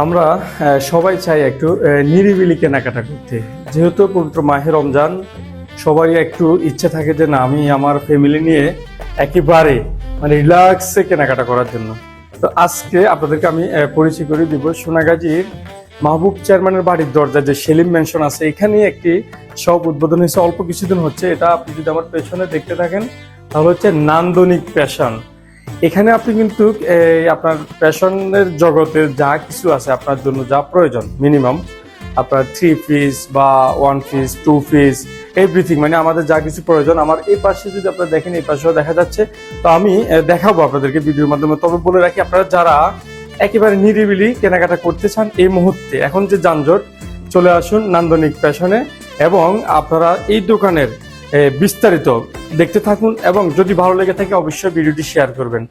আমরা সবাই চাই একটু নিরিবিলি কেনাকাটা করতে। যেহেতু পবিত্র মাহে রমজান, সবারই একটু ইচ্ছে থাকে যে না, আমি আমার ফ্যামিলি নিয়ে একেবারে রিল্যাক্সে কেনাকাটা করার জন্য। তো আজকে আপনাদেরকে আমি পরিচয় করে দিব সোনাগাজীর মাহবুব চেয়ারম্যানের বাড়ির দরজা যে সেলিম ম্যানশন আছে, এখানে একটি শপ উদ্বোধন হয়েছে, অল্প কিছুদিন হচ্ছে। এটা আপনি যদি আমার পেছনে দেখতে থাকেন তাহলে হচ্ছে নান্দনিক ফ্যাশন। এখানে আপনি কিন্তু আপনার ফ্যাশনের জগতে যা কিছু আছে আপনার জন্য যা প্রয়োজন, মিনিমাম আপনার 3 পিস বা 1 পিস 2 পিস এভরিথিং, আমাদের যা কিছু প্রয়োজন। আমার এই পাশে যদি আপনারা দেখেন, এই পাশেও দেখা যাচ্ছে। তো আমি দেখাবো আপনাদেরকে ভিডিওর মাধ্যমে। তবে বলে রাখি, আপনারা যারা একেবারে নিরিবিলি কেনাকাটা করতে চান এই মুহূর্তে, এখন যে যানজট, চলে আসুন নান্দনিক ফ্যাশনে এবং আপনারা এই দোকানের বিস্তারিত দেখতে থাকুন এবং যদি ভালো লেগে থাকে অবশ্যই ভিডিওটি শেয়ার করবেন।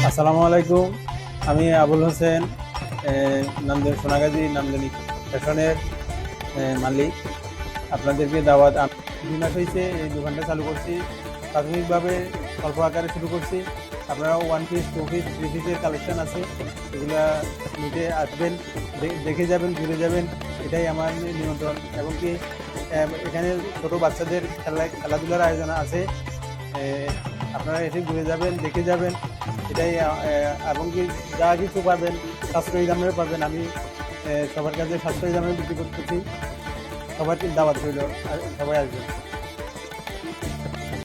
আসসালামু আলাইকুম, আমি আবুল হোসেন, সোনাগাজী নান্দনিক ফ্যাশনের মালিক। আপনাদেরকে দাওয়াত। 2 মাস হয়েছে এই দোকানটা চালু করছি। প্রাথমিকভাবে অল্প আকারে শুরু করছি। আপনারা 1 পিস 2 পিস 3 পিসের কালেকশন আছে, এগুলা নিতে আসবেন, দেখে যাবেন, ঘুরে যাবেন, এটাই আমার নিমন্ত্রণ। এবং কি এখানে ছোটো বাচ্চাদের খেলাধুলার আয়োজন আছে, আপনারা এসে ঘুরে যাবেন, দেখে যাবেন, এটাই। এবং কি যা কিছু পাবেন সাশ্রয়ী দামে পাবেন। আমি সবার কাছে সাশ্রয়ী দামে বিক্রি করতেছি। সবার দাওয়াত রইল, সবাই আসবেন।